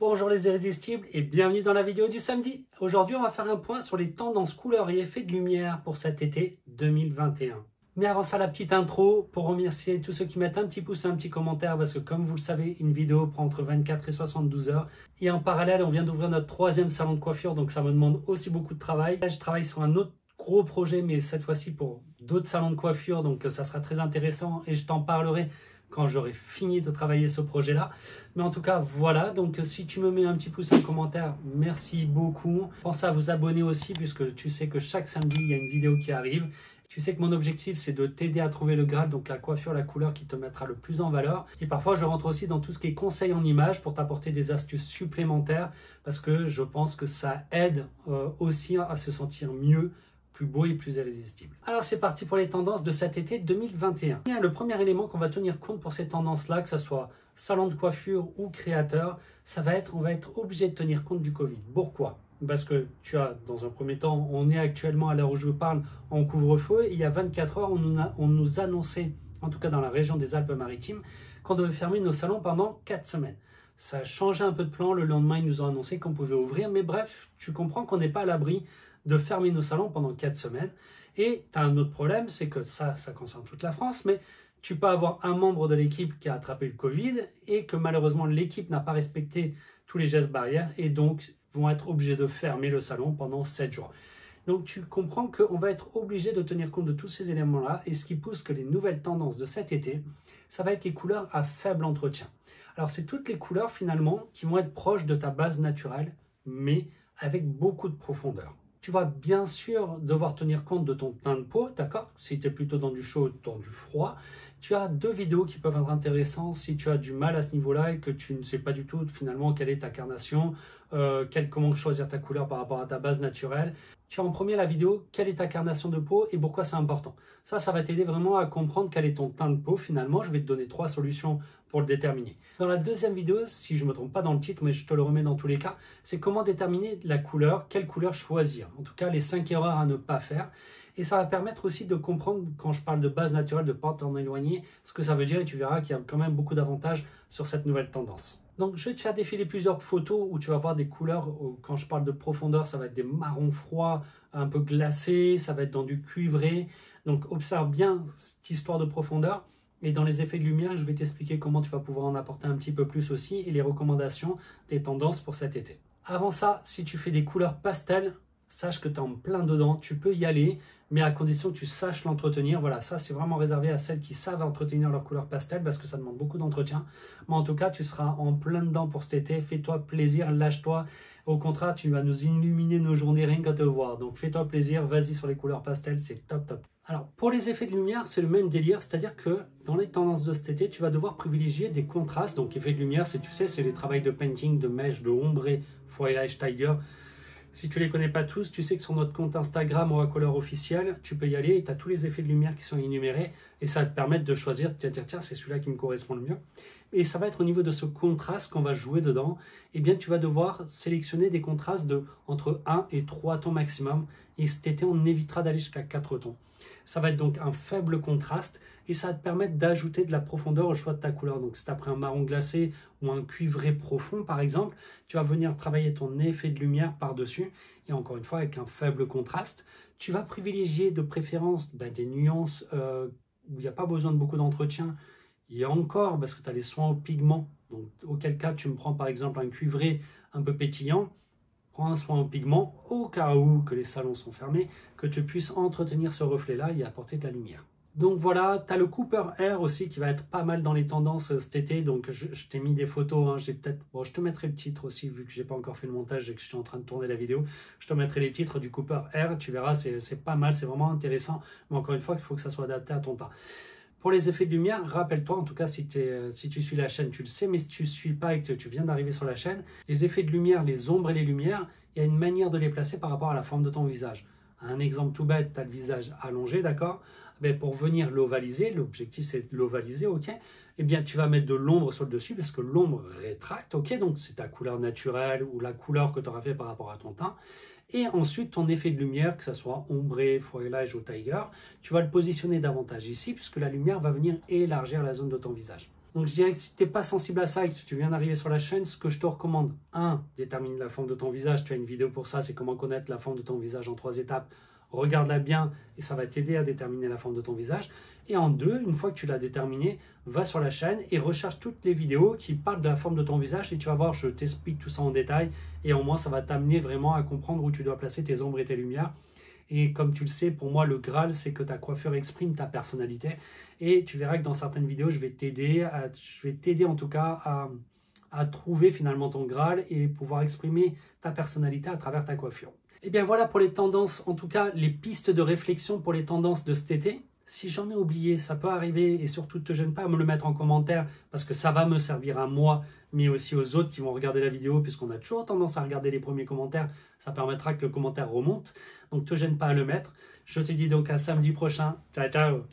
Bonjour les irrésistibles et bienvenue dans la vidéo du samedi. Aujourd'hui, on va faire un point sur les tendances couleurs et effets de lumière pour cet été 2021. Mais avant ça, la petite intro pour remercier tous ceux qui mettent un petit pouce et un petit commentaire parce que comme vous le savez, une vidéo prend entre 24 et 72 heures. Et en parallèle, on vient d'ouvrir notre troisième salon de coiffure, donc ça me demande aussi beaucoup de travail. Là, je travaille sur un autre gros projet, mais cette fois-ci pour d'autres salons de coiffure, donc ça sera très intéressant et je t'en parlerai quand j'aurai fini de travailler ce projet-là. Mais en tout cas, voilà. Donc, si tu me mets un petit pouce, un commentaire, merci beaucoup. Pense à vous abonner aussi, puisque tu sais que chaque samedi, il y a une vidéo qui arrive. Tu sais que mon objectif, c'est de t'aider à trouver le Graal, donc la coiffure, la couleur qui te mettra le plus en valeur. Et parfois, je rentre aussi dans tout ce qui est conseils en images pour t'apporter des astuces supplémentaires, parce que je pense que ça aide aussi à se sentir mieux, plus beau et plus irrésistible. Alors c'est parti pour les tendances de cet été 2021. Le premier élément qu'on va tenir compte pour ces tendances-là, que ce soit salon de coiffure ou créateur, ça va être, on va être obligé de tenir compte du Covid. Pourquoi? Parce que tu as, dans un premier temps, on est actuellement à l'heure où je vous parle en couvre-feu. Il y a 24 heures, on nous annonçait, en tout cas dans la région des Alpes-Maritimes, qu'on devait fermer nos salons pendant 4 semaines. Ça a changé un peu de plan. Le lendemain, ils nous ont annoncé qu'on pouvait ouvrir. Mais bref, tu comprends qu'on n'est pas à l'abri de fermer nos salons pendant 4 semaines. Et tu as un autre problème, c'est que ça concerne toute la France, mais tu peux avoir un membre de l'équipe qui a attrapé le Covid et que malheureusement l'équipe n'a pas respecté tous les gestes barrières et donc vont être obligés de fermer le salon pendant 7 jours. Donc tu comprends qu'on va être obligé de tenir compte de tous ces éléments-là et ce qui pousse que les nouvelles tendances de cet été, ça va être les couleurs à faible entretien. Alors c'est toutes les couleurs finalement qui vont être proches de ta base naturelle, mais avec beaucoup de profondeur. Tu vas bien sûr devoir tenir compte de ton teint de peau, d'accord? Si tu es plutôt dans du chaud ou dans du froid. Tu as 2 vidéos qui peuvent être intéressantes si tu as du mal à ce niveau-là et que tu ne sais pas du tout finalement quelle est ta carnation, comment choisir ta couleur par rapport à ta base naturelle. Tu as en premier la vidéo quelle est ta carnation de peau et pourquoi c'est important. Ça va t'aider vraiment à comprendre quel est ton teint de peau finalement. Je vais te donner 3 solutions pour le déterminer. Dans la deuxième vidéo, si je ne me trompe pas dans le titre, mais je te le remets dans tous les cas, c'est comment déterminer la couleur, quelle couleur choisir. En tout cas, les 5 erreurs à ne pas faire. Et ça va permettre aussi de comprendre, quand je parle de base naturelle, de ne pas t'en éloigner, ce que ça veut dire et tu verras qu'il y a quand même beaucoup d'avantages sur cette nouvelle tendance. Donc je vais te faire défiler plusieurs photos où tu vas voir des couleurs, quand je parle de profondeur, ça va être des marrons froids, un peu glacés, ça va être dans du cuivré. Donc observe bien cette histoire de profondeur. Et dans les effets de lumière, je vais t'expliquer comment tu vas pouvoir en apporter un petit peu plus aussi et les recommandations des tendances pour cet été. Avant ça, si tu fais des couleurs pastel, sache que tu es en plein dedans, tu peux y aller, mais à condition que tu saches l'entretenir. Voilà, ça c'est vraiment réservé à celles qui savent entretenir leur couleur pastel parce que ça demande beaucoup d'entretien. Mais en tout cas, tu seras en plein dedans pour cet été. Fais-toi plaisir, lâche-toi. Au contraire, tu vas nous illuminer nos journées rien qu'à te voir. Donc fais-toi plaisir, vas-y sur les couleurs pastel, c'est top top. Alors pour les effets de lumière, c'est le même délire, c'est-à-dire que dans les tendances de cet été, tu vas devoir privilégier des contrastes. Donc effets de lumière, tu sais, c'est les travails de painting, de mèche, de ombré, Twilight Tiger. Si tu ne les connais pas tous, tu sais que sur notre compte Instagram Wacolor officiel, tu peux y aller et tu as tous les effets de lumière qui sont énumérés et ça va te permettre de choisir, tiens, c'est celui-là qui me correspond le mieux. Et ça va être au niveau de ce contraste qu'on va jouer dedans. Eh bien, tu vas devoir sélectionner des contrastes de entre 1 et 3 tons maximum. Et cet été, on évitera d'aller jusqu'à 4 tons. Ça va être donc un faible contraste et ça va te permettre d'ajouter de la profondeur au choix de ta couleur. Donc si tu as pris un marron glacé ou un cuivré profond par exemple, tu vas venir travailler ton effet de lumière par-dessus et encore une fois avec un faible contraste. Tu vas privilégier de préférence des nuances où il n'y a pas besoin de beaucoup d'entretien. Et encore parce que tu as les soins aux pigments. Donc auquel cas tu me prends par exemple un cuivré un peu pétillant. Prends un soin au pigment au cas où que les salons sont fermés, que tu puisses entretenir ce reflet-là et apporter de la lumière. Donc voilà, tu as le Cooper Air aussi qui va être pas mal dans les tendances cet été. Donc je t'ai mis des photos, hein, je te mettrai le titre aussi vu que j'ai pas encore fait le montage et que je suis en train de tourner la vidéo. Je te mettrai les titres du Cooper Air, tu verras, c'est pas mal, c'est vraiment intéressant. Mais encore une fois, il faut que ça soit adapté à ton teint. Pour les effets de lumière, rappelle-toi, en tout cas si tu suis la chaîne, tu le sais, mais si tu ne suis pas et que tu viens d'arriver sur la chaîne, les effets de lumière, les ombres et les lumières, il y a une manière de les placer par rapport à la forme de ton visage. Un exemple tout bête, tu as le visage allongé, d'accord? Pour venir l'ovaliser, l'objectif c'est de l'ovaliser, ok? Eh bien tu vas mettre de l'ombre sur le dessus parce que l'ombre rétracte, ok? Donc c'est ta couleur naturelle ou la couleur que tu auras fait par rapport à ton teint. Et ensuite, ton effet de lumière, que ce soit ombré, foilage ou tiger, tu vas le positionner davantage ici, puisque la lumière va venir élargir la zone de ton visage. Donc je dirais que si tu n'es pas sensible à ça et que tu viens d'arriver sur la chaîne, ce que je te recommande, 1. Détermine la forme de ton visage. Tu as une vidéo pour ça, c'est comment connaître la forme de ton visage en 3 étapes. Regarde-la bien et ça va t'aider à déterminer la forme de ton visage. Et en 2, une fois que tu l'as déterminé, va sur la chaîne et recherche toutes les vidéos qui parlent de la forme de ton visage et tu vas voir, je t'explique tout ça en détail et au moins ça va t'amener vraiment à comprendre où tu dois placer tes ombres et tes lumières. Et comme tu le sais, pour moi, le Graal, c'est que ta coiffure exprime ta personnalité. Et tu verras que dans certaines vidéos, je vais t'aider en tout cas à trouver finalement ton Graal et pouvoir exprimer ta personnalité à travers ta coiffure. Et bien voilà pour les tendances, en tout cas les pistes de réflexion pour les tendances de cet été. Si j'en ai oublié, ça peut arriver et surtout ne te gêne pas à me le mettre en commentaire parce que ça va me servir à moi mais aussi aux autres qui vont regarder la vidéo puisqu'on a toujours tendance à regarder les premiers commentaires. Ça permettra que le commentaire remonte. Donc ne te gêne pas à le mettre. Je te dis donc à samedi prochain. Ciao ciao.